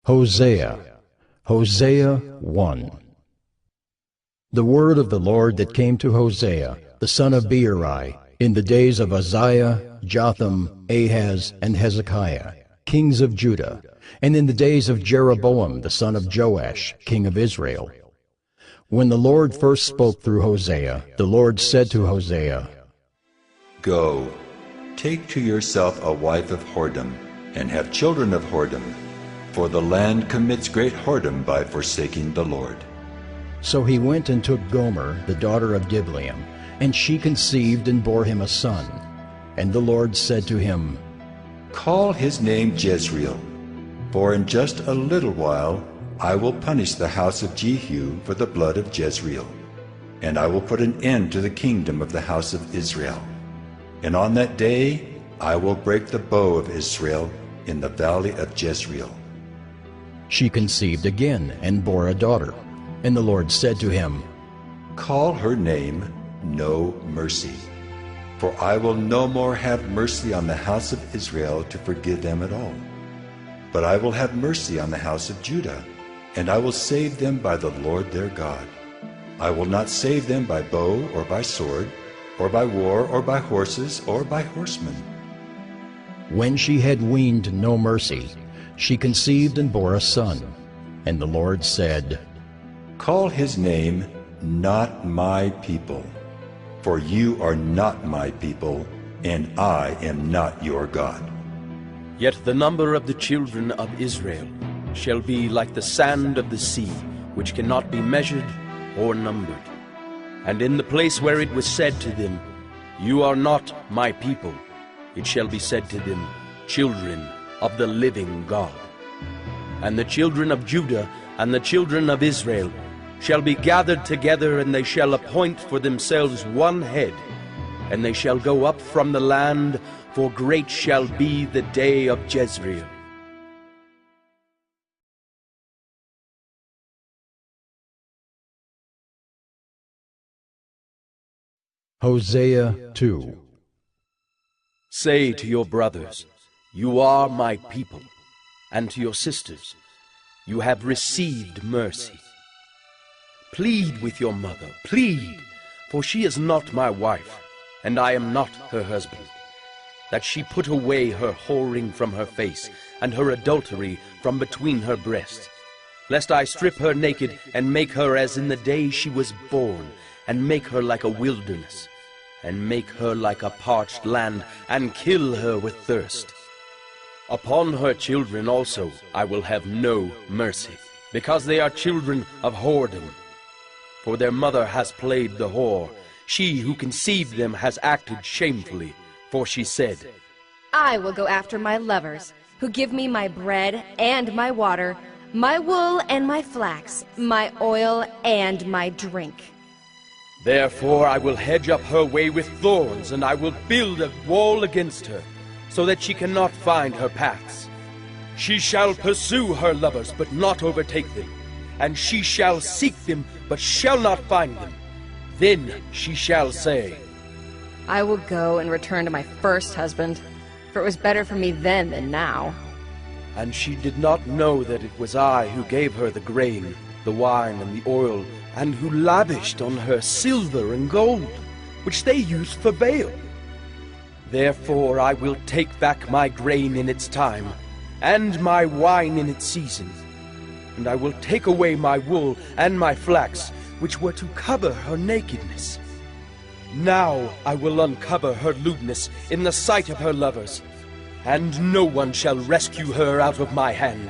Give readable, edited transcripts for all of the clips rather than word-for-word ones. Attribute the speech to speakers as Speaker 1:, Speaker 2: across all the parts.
Speaker 1: Hosea, Hosea 1. The word of the Lord that came to Hosea, the son of Beeri, in the days of Uzziah, Jotham, Ahaz, and Hezekiah, kings of Judah, and in the days of Jeroboam the son of Joash, king of Israel. When the Lord first spoke through Hosea, the Lord said to Hosea,
Speaker 2: Go, take to yourself a wife of whoredom, and have children of whoredom, for the land commits great whoredom by forsaking the Lord.
Speaker 1: So he went and took Gomer, the daughter of Diblaim, and she conceived and bore him a son. And the Lord said to him,
Speaker 2: Call his name Jezreel, for in just a little while I will punish the house of Jehu for the blood of Jezreel, and I will put an end to the kingdom of the house of Israel. And on that day I will break the bow of Israel in the valley of Jezreel.
Speaker 1: She conceived again and bore a daughter. And the Lord said to him,
Speaker 2: Call her name No Mercy, for I will no more have mercy on the house of Israel to forgive them at all. But I will have mercy on the house of Judah, and I will save them by the Lord their God. I will not save them by bow or by sword, or by war, or by horses, or by horsemen.
Speaker 1: When she had weaned No Mercy, she conceived and bore a son. And the Lord said,
Speaker 2: Call his name Not My People, for you are not my people, and I am not your God.
Speaker 3: Yet the number of the children of Israel shall be like the sand of the sea, which cannot be measured or numbered. And in the place where it was said to them, You are not my people, it shall be said to them, Children of the living God. And the children of Judah and the children of Israel shall be gathered together, and they shall appoint for themselves one head, and they shall go up from the land, for great shall be the day of Jezreel.
Speaker 1: Hosea 2.
Speaker 3: Say to your brothers, You are my people, and to your sisters, You have received mercy. Plead with your mother, plead, for she is not my wife, and I am not her husband, that she put away her whoring from her face, and her adultery from between her breasts, lest I strip her naked, and make her as in the day she was born, and make her like a wilderness, and make her like a parched land, and kill her with thirst. Upon her children also I will have no mercy, because they are children of whoredom. For their mother has played the whore. She who conceived them has acted shamefully. For she said,
Speaker 4: I will go after my lovers, who give me my bread and my water, my wool and my flax, my oil and my drink.
Speaker 3: Therefore I will hedge up her way with thorns, and I will build a wall against her, so that she cannot find her paths. She shall pursue her lovers, but not overtake them. And she shall seek them, but shall not find them. Then she shall say,
Speaker 4: I will go and return to my first husband, for it was better for me then than now.
Speaker 3: And she did not know that it was I who gave her the grain, the wine, and the oil, and who lavished on her silver and gold, which they used for Baal. Therefore I will take back my grain in its time, and my wine in its season. And I will take away my wool and my flax, which were to cover her nakedness. Now I will uncover her lewdness in the sight of her lovers, and no one shall rescue her out of my hand.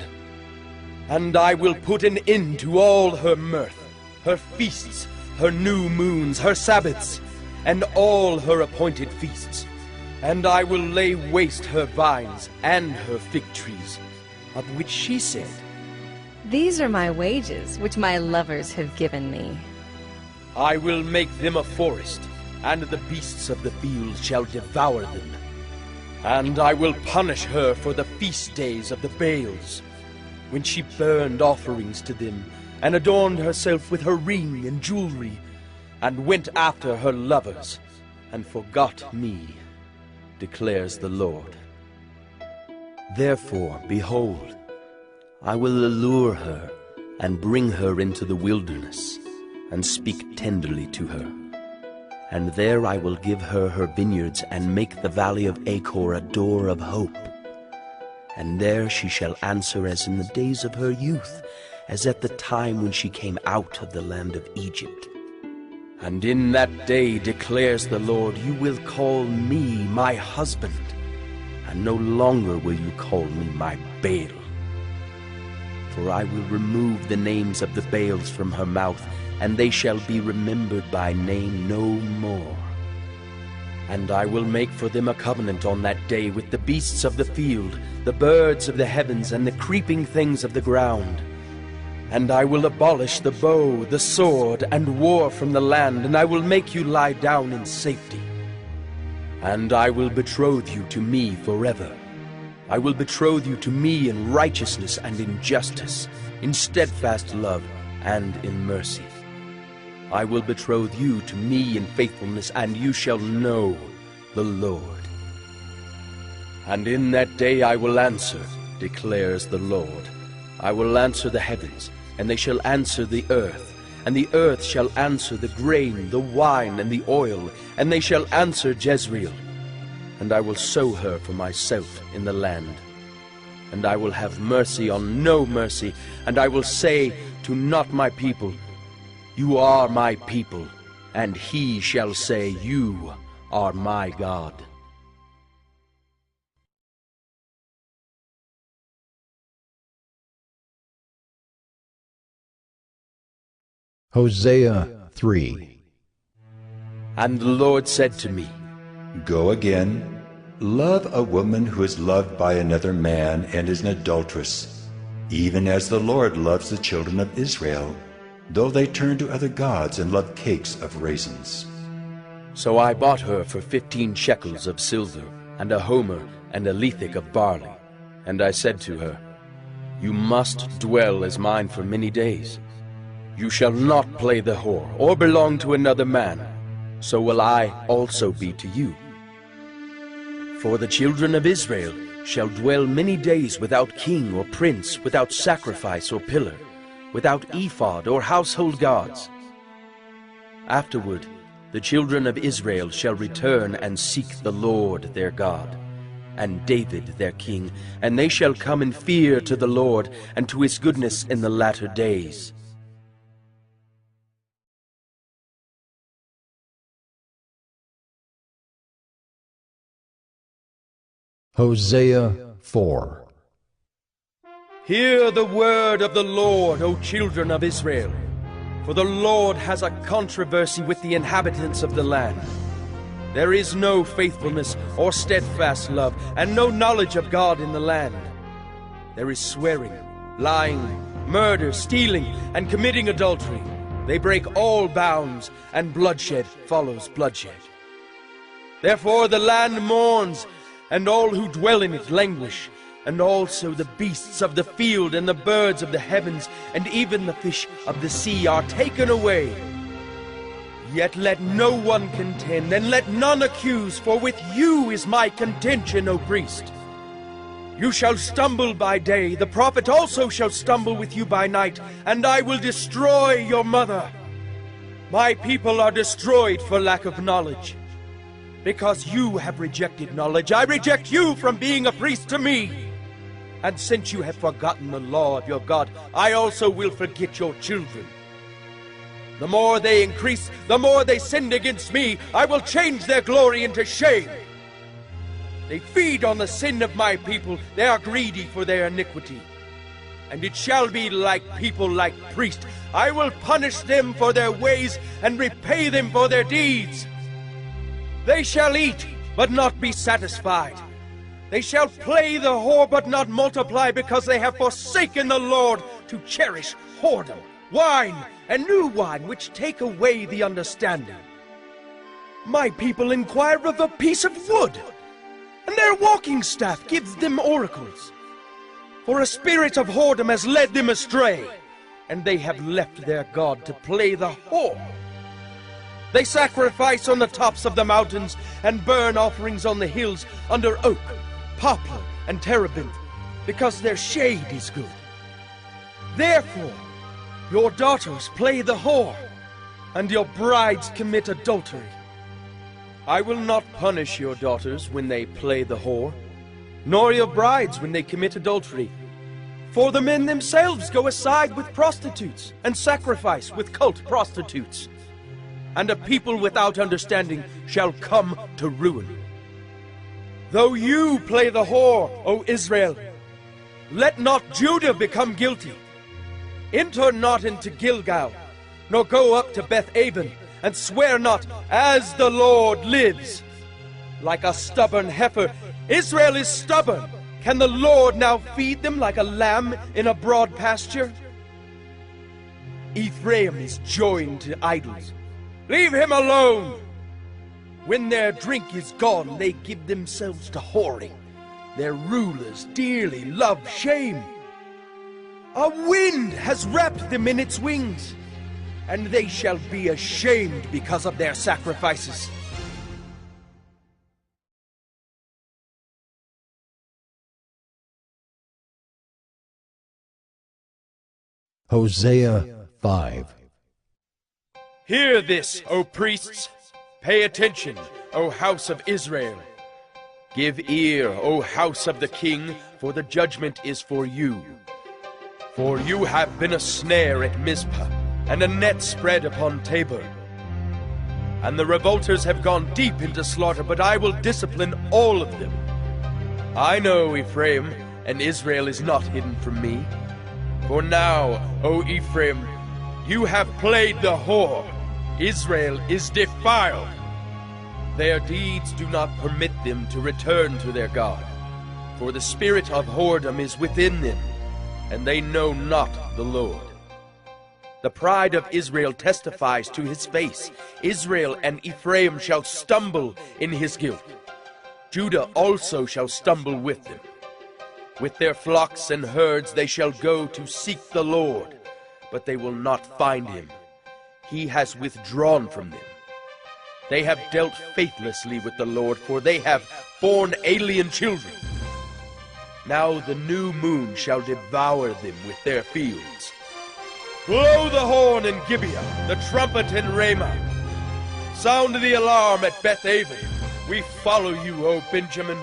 Speaker 3: And I will put an end to all her mirth, her feasts, her new moons, her Sabbaths, and all her appointed feasts. And I will lay waste her vines and her fig trees, of which she said,
Speaker 4: These are my wages, which my lovers have given me.
Speaker 3: I will make them a forest, and the beasts of the field shall devour them. And I will punish her for the feast days of the Baals, when she burned offerings to them, and adorned herself with her ring and jewelry, and went after her lovers, and forgot me, declares the Lord. Therefore, behold, I will allure her and bring her into the wilderness and speak tenderly to her. And there I will give her her vineyards and make the valley of Achor a door of hope. And there she shall answer as in the days of her youth, as at the time when she came out of the land of Egypt. And in that day, declares the Lord, you will call me my husband, and no longer will you call me my Baal. For I will remove the names of the Baals from her mouth, and they shall be remembered by name no more. And I will make for them a covenant on that day with the beasts of the field, the birds of the heavens, and the creeping things of the ground. And I will abolish the bow, the sword, and war from the land, and I will make you lie down in safety. And I will betroth you to me forever. I will betroth you to me in righteousness and in justice, in steadfast love and in mercy. I will betroth you to me in faithfulness, and you shall know the Lord. And in that day I will answer, declares the Lord. I will answer the heavens, and they shall answer the earth, and the earth shall answer the grain, the wine, and the oil, and they shall answer Jezreel. And I will sow her for myself in the land. And I will have mercy on no mercy, and I will say to not my people, you are my people, and he shall say, you are my God.
Speaker 1: Hosea 3.
Speaker 3: And the Lord said to me,
Speaker 2: Go again, love a woman who is loved by another man and is an adulteress, even as the Lord loves the children of Israel, though they turn to other gods and love cakes of raisins.
Speaker 3: So I bought her for 15 shekels of silver, and a homer and a lethek of barley. And I said to her, you must dwell as mine for many days. You shall not play the whore, or belong to another man. So will I also be to you. For the children of Israel shall dwell many days without king or prince, without sacrifice or pillar, without ephod or household gods. Afterward, the children of Israel shall return and seek the Lord their God, and David their king, and they shall come in fear to the Lord and to his goodness in the latter days.
Speaker 1: Hosea 4.
Speaker 3: Hear the word of the Lord, O children of Israel. For the Lord has a controversy with the inhabitants of the land. There is no faithfulness or steadfast love, and no knowledge of God in the land. There is swearing, lying, murder, stealing, and committing adultery. They break all bounds, and bloodshed follows bloodshed. Therefore the land mourns, and all who dwell in it languish, and also the beasts of the field and the birds of the heavens, and even the fish of the sea are taken away. Yet let no one contend, and let none accuse, for with you is my contention, O priest. You shall stumble by day, the prophet also shall stumble with you by night, and I will destroy your mother. My people are destroyed for lack of knowledge. Because you have rejected knowledge, I reject you from being a priest to me. And since you have forgotten the law of your God, I also will forget your children. The more they increase, the more they sinned against me. I will change their glory into shame. They feed on the sin of my people. They are greedy for their iniquity. And it shall be like people, like priests. I will punish them for their ways and repay them for their deeds. They shall eat, but not be satisfied. They shall play the whore, but not multiply, because they have forsaken the Lord to cherish whoredom, wine, and new wine, which take away the understanding. My people inquire of a piece of wood, and their walking staff gives them oracles. For a spirit of whoredom has led them astray, and they have left their God to play the whore. They sacrifice on the tops of the mountains, and burn offerings on the hills under oak, poplar, and terebinth, because their shade is good. Therefore, your daughters play the whore, and your brides commit adultery. I will not punish your daughters when they play the whore, nor your brides when they commit adultery. For the men themselves go aside with prostitutes, and sacrifice with cult prostitutes. And a people without understanding shall come to ruin. Though you play the whore, O Israel, let not Judah become guilty. Enter not into Gilgal, nor go up to Beth-aven, and swear not, as the Lord lives. Like a stubborn heifer, Israel is stubborn. Can the Lord now feed them like a lamb in a broad pasture? Ephraim is joined to idols. Leave him alone! When their drink is gone, they give themselves to whoring. Their rulers dearly love shame. A wind has wrapped them in its wings, and they shall be ashamed because of their sacrifices.
Speaker 1: Hosea 5.
Speaker 3: Hear this, O priests! Pay attention, O house of Israel! Give ear, O house of the king, for the judgment is for you. For you have been a snare at Mizpah, and a net spread upon Tabor. And the revolters have gone deep into slaughter, but I will discipline all of them. I know Ephraim, and Israel is not hidden from me. For now, O Ephraim, you have played the whore. Israel is defiled. Their deeds do not permit them to return to their God. For the spirit of whoredom is within them, and they know not the Lord. The pride of Israel testifies to his face. Israel and Ephraim shall stumble in his guilt. Judah also shall stumble with them. With their flocks and herds they shall go to seek the Lord, but they will not find him. He has withdrawn from them. They have dealt faithlessly with the Lord, for they have borne alien children. Now the new moon shall devour them with their fields. Blow the horn in Gibeah, the trumpet in Ramah. Sound the alarm at Beth-aven. We follow you, O Benjamin.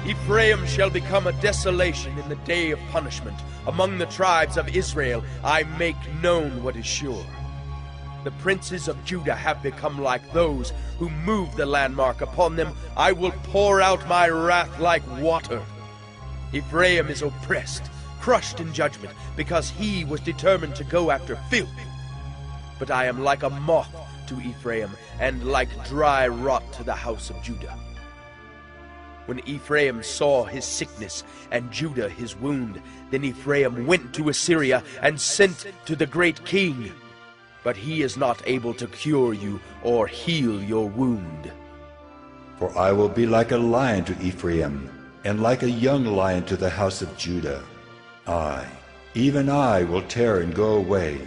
Speaker 3: Ephraim shall become a desolation in the day of punishment. Among the tribes of Israel I make known what is sure. The princes of Judah have become like those who move the landmark. Upon them I will pour out my wrath like water. Ephraim is oppressed, crushed in judgment, because he was determined to go after filth. But I am like a moth to Ephraim, and like dry rot to the house of Judah. When Ephraim saw his sickness and Judah his wound, then Ephraim went to Assyria and sent to the great king. But he is not able to cure you or heal your wound.
Speaker 2: For I will be like a lion to Ephraim, and like a young lion to the house of Judah. I, even I, will tear and go away.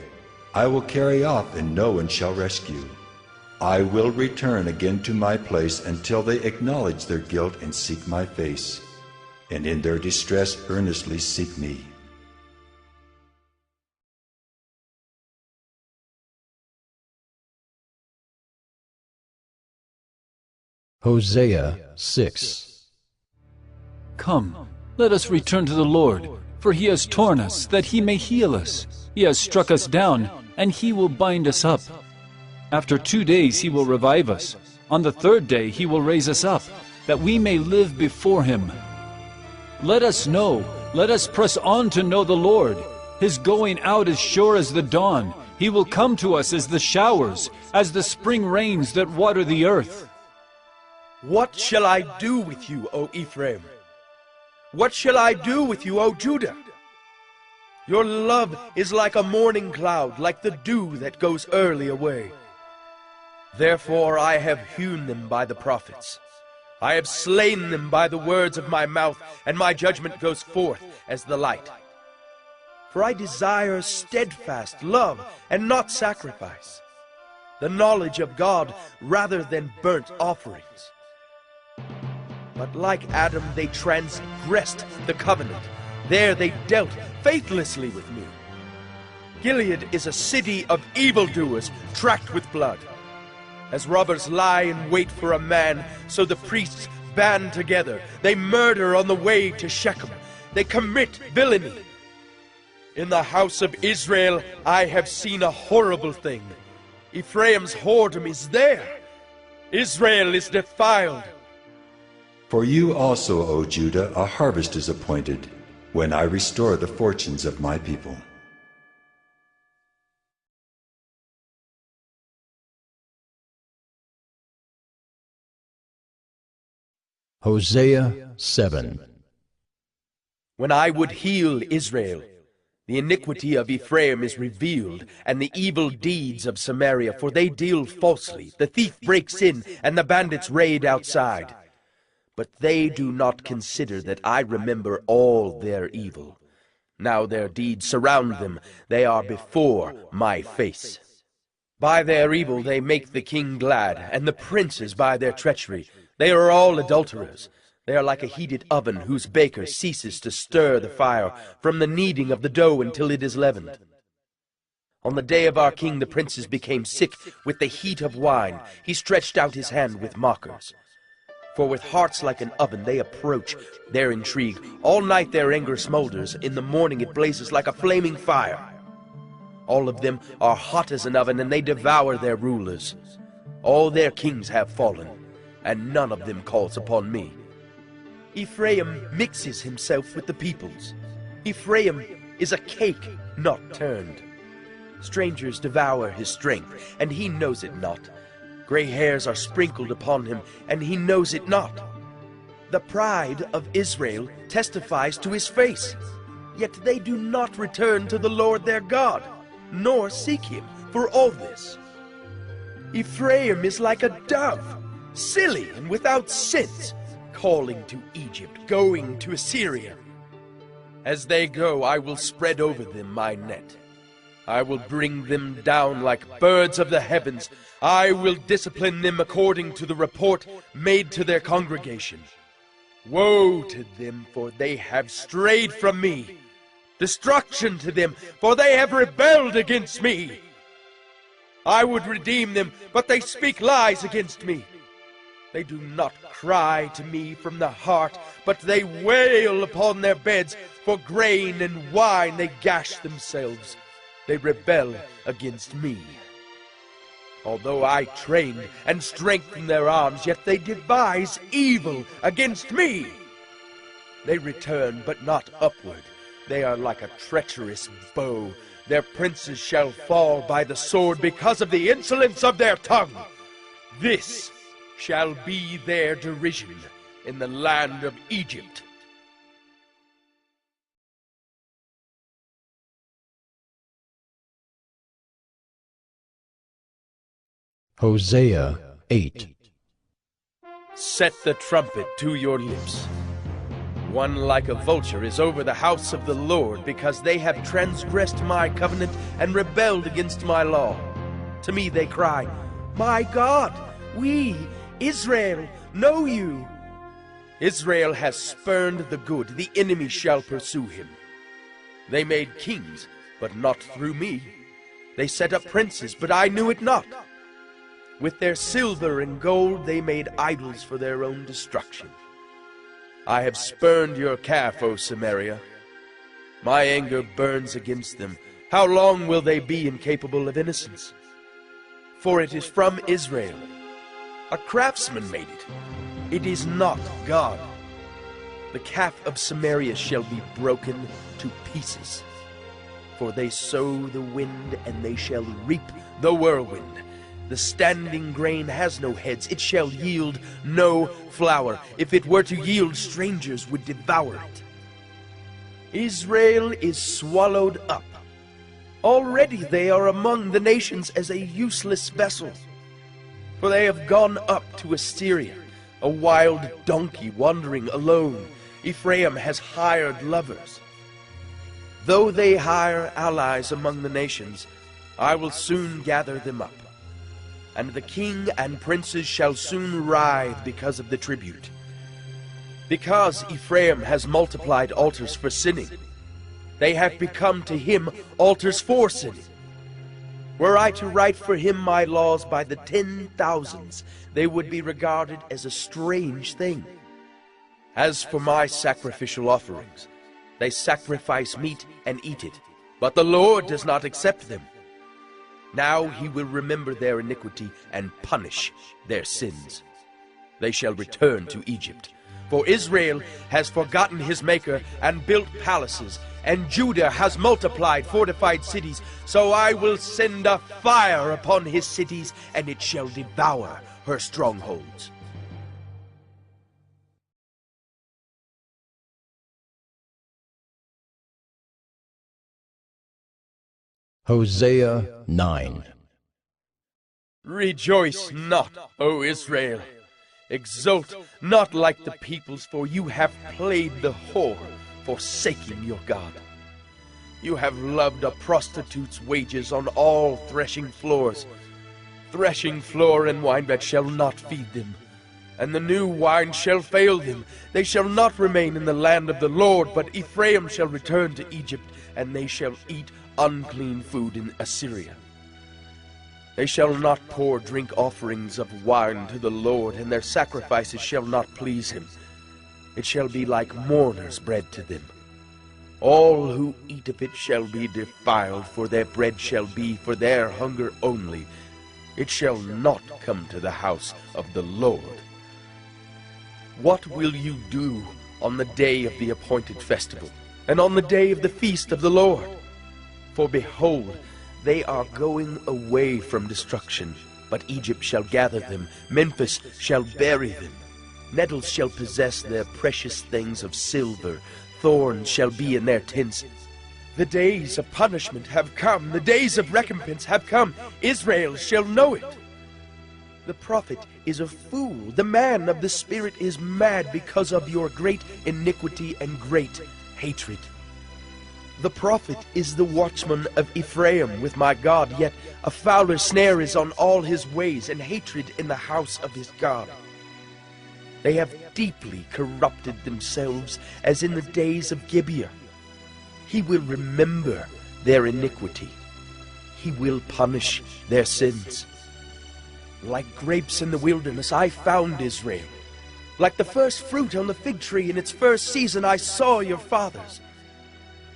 Speaker 2: I will carry off, and no one shall rescue. I will return again to my place until they acknowledge their guilt and seek my face, and in their distress earnestly seek me.
Speaker 1: Hosea 6.
Speaker 5: Come, let us return to the Lord, for he has torn us, that he may heal us. He has struck us down, and he will bind us up. After 2 days he will revive us. On the 3rd day he will raise us up, that we may live before him. Let us know, let us press on to know the Lord. His going out is sure as the dawn. He will come to us as the showers, as the spring rains that water the earth.
Speaker 3: What shall I do with you, O Ephraim? What shall I do with you, O Judah? Your love is like a morning cloud, like the dew that goes early away. Therefore I have hewn them by the prophets. I have slain them by the words of my mouth, and my judgment goes forth as the light. For I desire steadfast love and not sacrifice, the knowledge of God rather than burnt offerings. But like Adam they transgressed the covenant. There they dealt faithlessly with me. Gilead is a city of evildoers, tracked with blood. As robbers lie in wait for a man, so the priests band together. They murder on the way to Shechem. They commit villainy. In the house of Israel I have seen a horrible thing. Ephraim's whoredom is there. Israel is defiled.
Speaker 2: For you also, O Judah, a harvest is appointed, when I restore the fortunes of my people.
Speaker 1: Hosea 7.
Speaker 3: When I would heal Israel, the iniquity of Ephraim is revealed, and the evil deeds of Samaria, for they deal falsely. The thief breaks in, and the bandits raid outside. But they do not consider that I remember all their evil. Now their deeds surround them. They are before my face. By their evil they make the king glad, and the princes by their treachery. They are all adulterers. They are like a heated oven whose baker ceases to stir the fire from the kneading of the dough until it is leavened. On the day of our king the princes became sick with the heat of wine. He stretched out his hand with mockers. For with hearts like an oven they approach their intrigue. All night their anger smolders. In the morning it blazes like a flaming fire. All of them are hot as an oven, and they devour their rulers. All their kings have fallen, and none of them calls upon me. Ephraim mixes himself with the peoples. Ephraim is a cake not turned. Strangers devour his strength, and he knows it not. Gray hairs are sprinkled upon him, and he knows it not. The pride of Israel testifies to his face, yet they do not return to the Lord their God, nor seek him for all this. Ephraim is like a dove, silly and without sense, calling to Egypt, going to Assyria. As they go, I will spread over them my net. I will bring them down like birds of the heavens. I will discipline them according to the report made to their congregation. Woe to them, for they have strayed from me. Destruction to them, for they have rebelled against me. I would redeem them, but they speak lies against me. They do not cry to me from the heart, but they wail upon their beds. For grain and wine they gash themselves. They rebel against me. Although I trained and strengthened their arms, yet they devise evil against me. They return, but not upward. They are like a treacherous bow. Their princes shall fall by the sword because of the insolence of their tongue. This shall be their derision in the land of Egypt.
Speaker 1: Hosea 8.
Speaker 3: Set the trumpet to your lips. One like a vulture is over the house of the Lord, because they have transgressed my covenant and rebelled against my law. To me they cry, My God, we, Israel, know you. Israel has spurned the good, the enemy shall pursue him. They made kings, but not through me. They set up princes, but I knew it not. With their silver and gold they made idols for their own destruction. I have spurned your calf, O Samaria. My anger burns against them. How long will they be incapable of innocence? For it is from Israel. A craftsman made it. It is not God. The calf of Samaria shall be broken to pieces. For they sow the wind, and they shall reap the whirlwind. The standing grain has no heads. It shall yield no flour. If it were to yield, strangers would devour it. Israel is swallowed up. Already they are among the nations as a useless vessel. For they have gone up to Assyria, a wild donkey wandering alone. Ephraim has hired lovers. Though they hire allies among the nations, I will soon gather them up. And the king and princes shall soon writhe because of the tribute. Because Ephraim has multiplied altars for sinning, they have become to him altars for sinning. Were I to write for him my laws by the 10,000s, they would be regarded as a strange thing. As for my sacrificial offerings, they sacrifice meat and eat it, but the Lord does not accept them. Now he will remember their iniquity and punish their sins. They shall return to Egypt. For Israel has forgotten his Maker and built palaces, and Judah has multiplied fortified cities. So I will send a fire upon his cities, and it shall devour her strongholds.
Speaker 1: Hosea 9.
Speaker 3: Rejoice not, O Israel. Exult not like the peoples, for you have played the whore, forsaking your God. You have loved a prostitute's wages on all threshing floors. Threshing floor and winebread shall not feed them, and the new wine shall fail them. They shall not remain in the land of the Lord, but Ephraim shall return to Egypt, and they shall eat unclean food in Assyria. They shall not pour drink offerings of wine to the Lord, and their sacrifices shall not please him. It shall be like mourners' bread to them. All who eat of it shall be defiled, for their bread shall be for their hunger only. It shall not come to the house of the Lord. What will you do on the day of the appointed festival, and on the day of the feast of the Lord? For behold, they are going away from destruction, but Egypt shall gather them, Memphis shall bury them. Nettles shall possess their precious things of silver, thorns shall be in their tents. The days of punishment have come, the days of recompense have come. Israel shall know it. The prophet is a fool, the man of the spirit is mad because of your great iniquity and great hatred. The prophet is the watchman of Ephraim with my God, yet a fowler snare is on all his ways, and hatred in the house of his God. They have deeply corrupted themselves as in the days of Gibeah. He will remember their iniquity. He will punish their sins. Like grapes in the wilderness, I found Israel. Like the first fruit on the fig tree in its first season, I saw your fathers.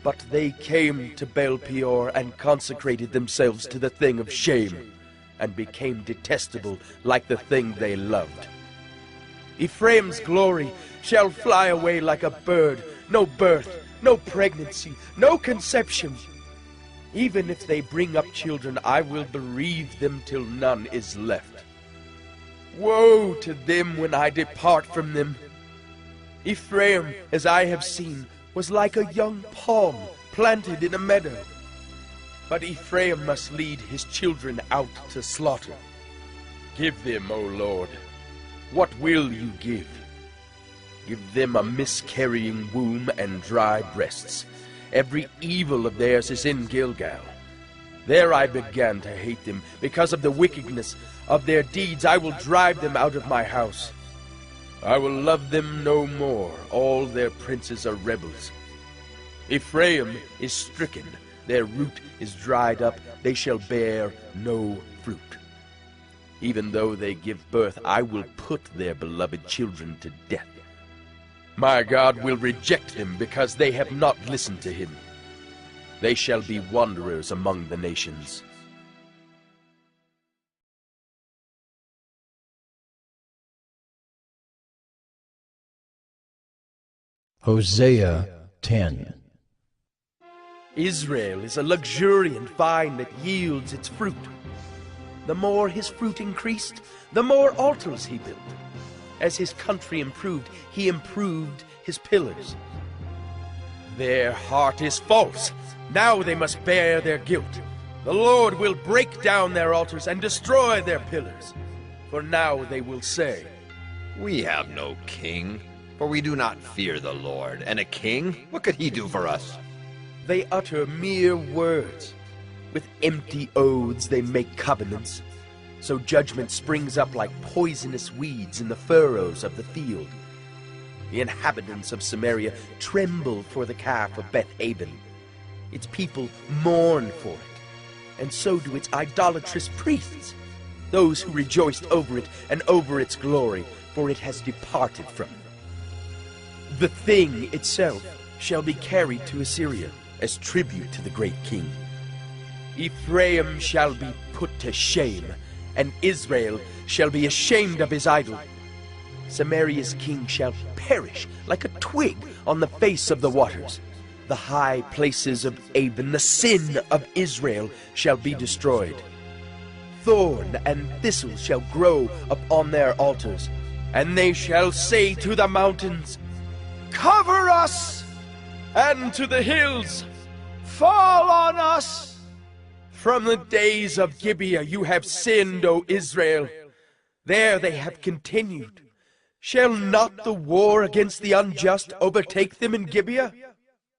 Speaker 3: But they came to Baal Peor and consecrated themselves to the thing of shame, and became detestable like the thing they loved. Ephraim's glory shall fly away like a bird, no birth, no pregnancy, no conception. Even if they bring up children, I will bereave them till none is left. Woe to them when I depart from them! Ephraim, as I have seen, was like a young palm planted in a meadow. But Ephraim must lead his children out to slaughter. Give them, O Lord, what will you give? Give them a miscarrying womb and dry breasts. Every evil of theirs is in Gilgal. There I began to hate them. Because of the wickedness of their deeds, I will drive them out of my house. I will love them no more. All their princes are rebels. Ephraim is stricken. Their root is dried up. They shall bear no fruit. Even though they give birth, I will put their beloved children to death. My God will reject them because they have not listened to him. They shall be wanderers among the nations.
Speaker 1: Hosea 10.
Speaker 3: Israel is a luxuriant vine that yields its fruit. The more his fruit increased, the more altars he built. As his country improved, he improved his pillars. Their heart is false. Now they must bear their guilt. The Lord will break down their altars and destroy their pillars. For now they will say,
Speaker 6: We have no king, for we do not fear the Lord. And a king, what could he do for us?
Speaker 3: They utter mere words. With empty oaths they make covenants. So judgment springs up like poisonous weeds in the furrows of the field. The inhabitants of Samaria tremble for the calf of Beth-Aben. Its people mourn for it, and so do its idolatrous priests, those who rejoiced over it and over its glory, for it has departed from them. The thing itself shall be carried to Assyria as tribute to the great king. Ephraim shall be put to shame, and Israel shall be ashamed of his idol. Samaria's king shall perish like a twig on the face of the waters. The high places of Aben, the sin of Israel, shall be destroyed. Thorn and thistle shall grow upon their altars, and they shall say to the mountains, "Cover us!" and to the hills, "Fall on us!" From the days of Gibeah you have sinned, O Israel. There they have continued. Shall not the war against the unjust overtake them in Gibeah?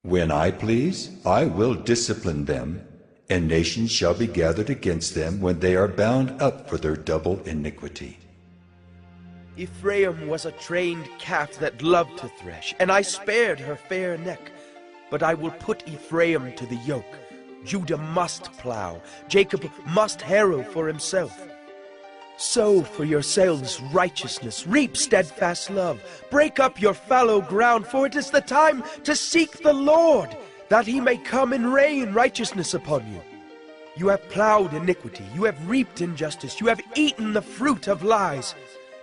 Speaker 2: When I please, I will discipline them, and nations shall be gathered against them when they are bound up for their double iniquity.
Speaker 3: Ephraim was a trained calf that loved to thresh, and I spared her fair neck. But I will put Ephraim to the yoke. Judah must plow, Jacob must harrow for himself. Sow for yourselves righteousness, reap steadfast love. Break up your fallow ground, for it is the time to seek the Lord, that he may come and rain righteousness upon you. You have plowed iniquity, you have reaped injustice, you have eaten the fruit of lies,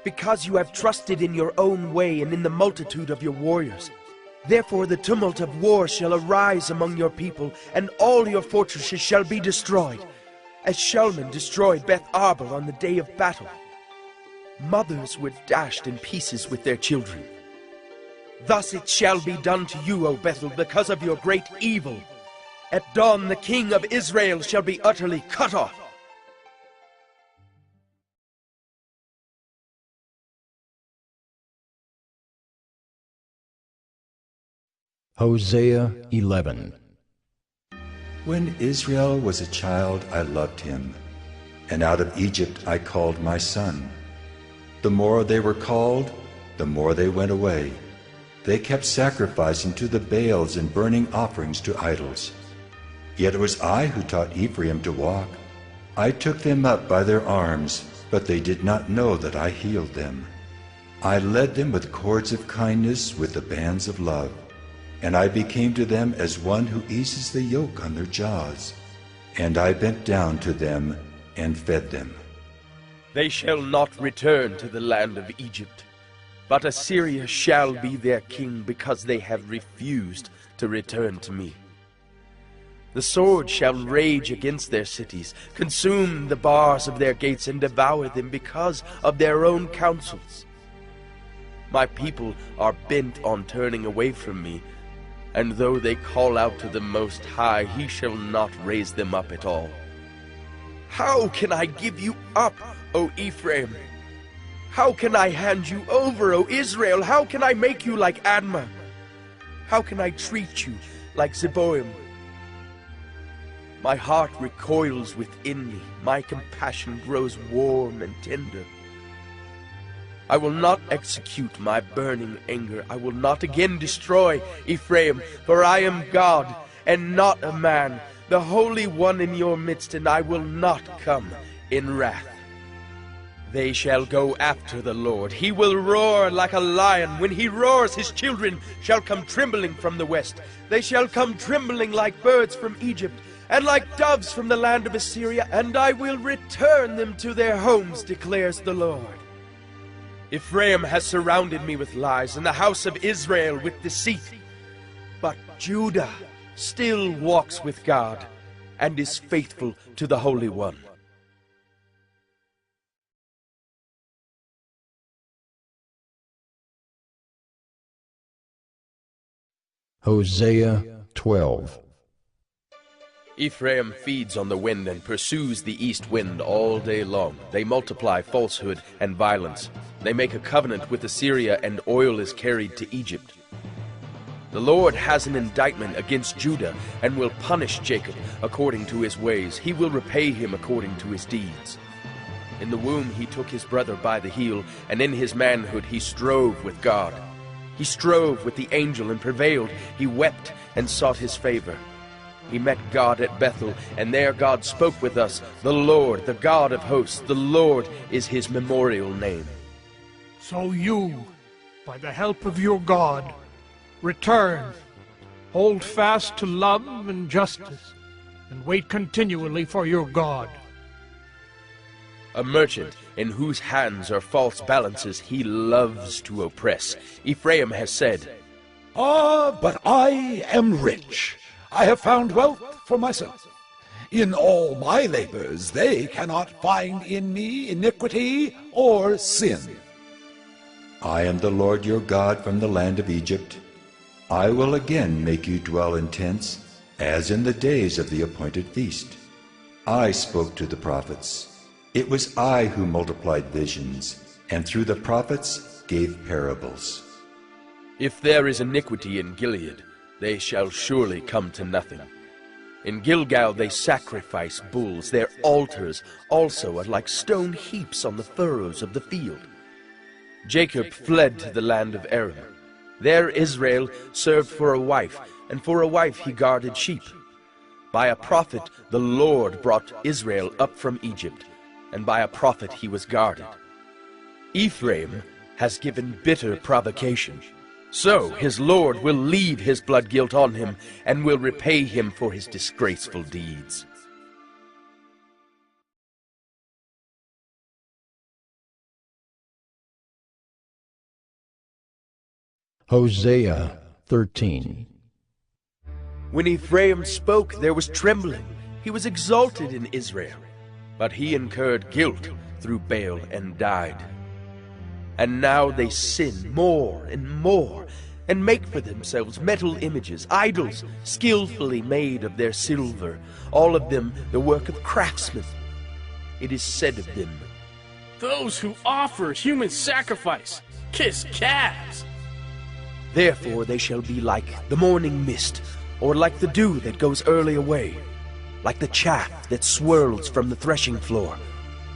Speaker 3: because you have trusted in your own way and in the multitude of your warriors. Therefore the tumult of war shall arise among your people, and all your fortresses shall be destroyed, as Shalman destroyed Beth Arbel on the day of battle. Mothers were dashed in pieces with their children. Thus it shall be done to you, O Bethel, because of your great evil. At dawn the king of Israel shall be utterly cut off.
Speaker 1: Hosea 11.
Speaker 2: When Israel was a child, I loved him, and out of Egypt I called my son. The more they were called, the more they went away. They kept sacrificing to the Baals and burning offerings to idols. Yet it was I who taught Ephraim to walk. I took them up by their arms, but they did not know that I healed them. I led them with cords of kindness, with the bands of love. And I became to them as one who eases the yoke on their jaws. And I bent down to them and fed them.
Speaker 3: They shall not return to the land of Egypt, but Assyria shall be their king, because they have refused to return to me. The sword shall rage against their cities, consume the bars of their gates, and devour them because of their own counsels. My people are bent on turning away from me, and though they call out to the Most High, he shall not raise them up at all. How can I give you up, O Ephraim? How can I hand you over, O Israel? How can I make you like Admah? How can I treat you like Zeboim? My heart recoils within me. My compassion grows warm and tender. I will not execute my burning anger. I will not again destroy Ephraim, for I am God and not a man, the Holy One in your midst, and I will not come in wrath. They shall go after the Lord. He will roar like a lion. When he roars, his children shall come trembling from the west. They shall come trembling like birds from Egypt, and like doves from the land of Assyria, and I will return them to their homes, declares the Lord. Ephraim has surrounded me with lies, and the house of Israel with deceit. But Judah still walks with God, and is faithful to the Holy One.
Speaker 1: Hosea 12.
Speaker 3: Ephraim feeds on the wind and pursues the east wind all day long. They multiply falsehood and violence. They make a covenant with Assyria, and oil is carried to Egypt. The Lord has an indictment against Judah and will punish Jacob according to his ways. He will repay him according to his deeds. In the womb he took his brother by the heel, and in his manhood he strove with God. He strove with the angel and prevailed. He wept and sought his favor. He met God at Bethel, and there God spoke with us. The Lord, the God of hosts, the Lord is his memorial name.
Speaker 7: So you, by the help of your God, return, hold fast to love and justice, and wait continually for your God.
Speaker 3: A merchant in whose hands are false balances he loves to oppress. Ephraim has said,
Speaker 8: But I am rich. I have found wealth for myself. In all my labors they cannot find in me iniquity or sin.
Speaker 2: I am the Lord your God from the land of Egypt. I will again make you dwell in tents, as in the days of the appointed feast. I spoke to the prophets. It was I who multiplied visions, and through the prophets gave parables.
Speaker 3: If there is iniquity in Gilead, they shall surely come to nothing. In Gilgal they sacrifice bulls. Their altars also are like stone heaps on the furrows of the field. Jacob fled to the land of Aram. There Israel served for a wife, and for a wife he guarded sheep. By a prophet the Lord brought Israel up from Egypt, and by a prophet he was guarded. Ephraim has given bitter provocation. So his Lord will leave his blood guilt on him, and will repay him for his disgraceful deeds.
Speaker 1: Hosea 13.
Speaker 3: When Ephraim spoke, there was trembling. He was exalted in Israel. But he incurred guilt through Baal and died. And now they sin more and more, and make for themselves metal images, idols skillfully made of their silver, all of them the work of craftsmen. It is said of them,
Speaker 9: Those who offer human sacrifice kiss calves.
Speaker 3: Therefore they shall be like the morning mist, or like the dew that goes early away, like the chaff that swirls from the threshing floor,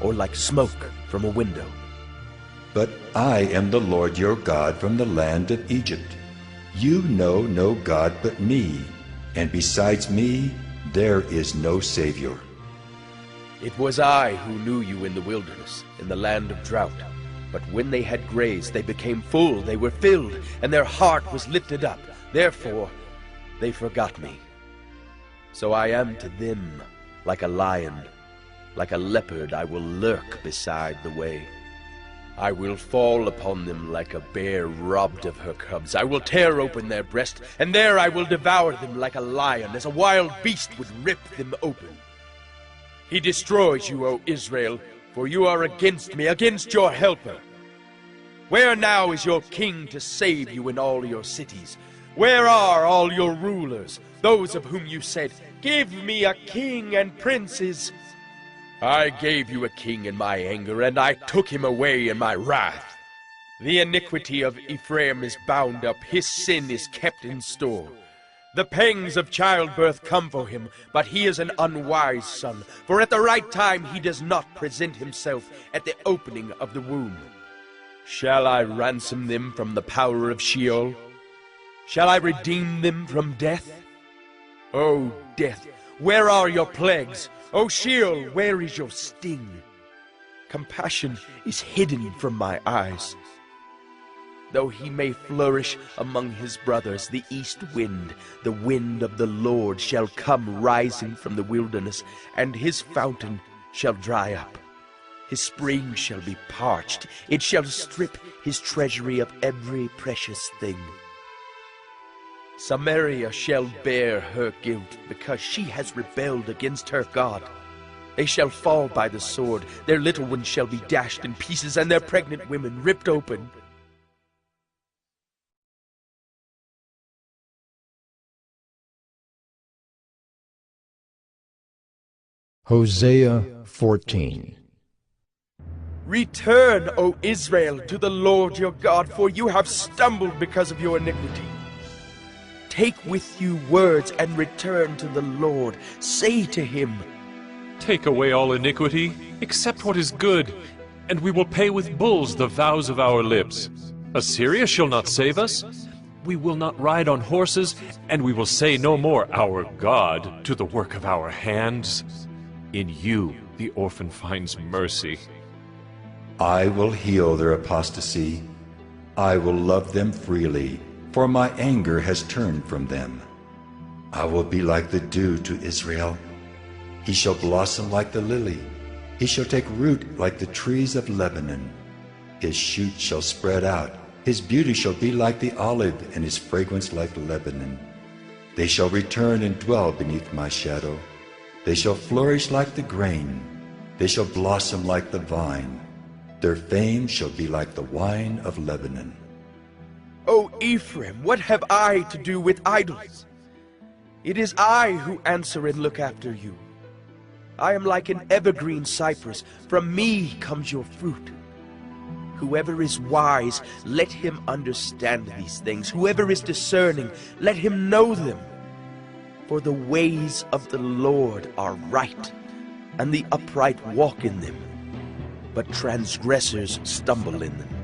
Speaker 3: or like smoke from a window.
Speaker 2: But I am the Lord your God from the land of Egypt. You know no God but me, and besides me there is no Savior.
Speaker 3: It was I who knew you in the wilderness, in the land of drought. But when they had grazed, they became full, they were filled, and their heart was lifted up. Therefore they forgot me. So I am to them like a lion, like a leopard I will lurk beside the way. I will fall upon them like a bear robbed of her cubs. I will tear open their breast, and there I will devour them like a lion, as a wild beast would rip them open. He destroys you, O Israel, for you are against me, against your helper. Where now is your king to save you in all your cities? Where are all your rulers, those of whom you said, Give me a king and princes? I gave you a king in my anger, and I took him away in my wrath. The iniquity of Ephraim is bound up, his sin is kept in store. The pangs of childbirth come for him, but he is an unwise son, for at the right time he does not present himself at the opening of the womb. Shall I ransom them from the power of Sheol? Shall I redeem them from death? O death, where are your plagues? O Sheol, where is your sting? Compassion is hidden from my eyes. Though he may flourish among his brothers, the east wind, the wind of the Lord, shall come rising from the wilderness, and his fountain shall dry up. His spring shall be parched. It shall strip his treasury of every precious thing. Samaria shall bear her guilt, because she has rebelled against her God. They shall fall by the sword, their little ones shall be dashed in pieces, and their pregnant women ripped open.
Speaker 1: Hosea 14.
Speaker 3: Return, O Israel, to the Lord your God, for you have stumbled because of your iniquity. Take with you words and return to the Lord. Say to him,
Speaker 10: Take away all iniquity, accept what is good, and we will pay with bulls the vows of our lips. Assyria shall not save us. We will not ride on horses, and we will say no more, our God, to the work of our hands. In you the orphan finds mercy.
Speaker 2: I will heal their apostasy. I will love them freely, for my anger has turned from them. I will be like the dew to Israel. He shall blossom like the lily. He shall take root like the trees of Lebanon. His shoots shall spread out. His beauty shall be like the olive, and his fragrance like Lebanon. They shall return and dwell beneath my shadow. They shall flourish like the grain. They shall blossom like the vine. Their fame shall be like the wine of Lebanon.
Speaker 3: O Ephraim, what have I to do with idols? It is I who answer and look after you. I am like an evergreen cypress. From me comes your fruit. Whoever is wise, let him understand these things. Whoever is discerning, let him know them. For the ways of the Lord are right, and the upright walk in them, but transgressors stumble in them.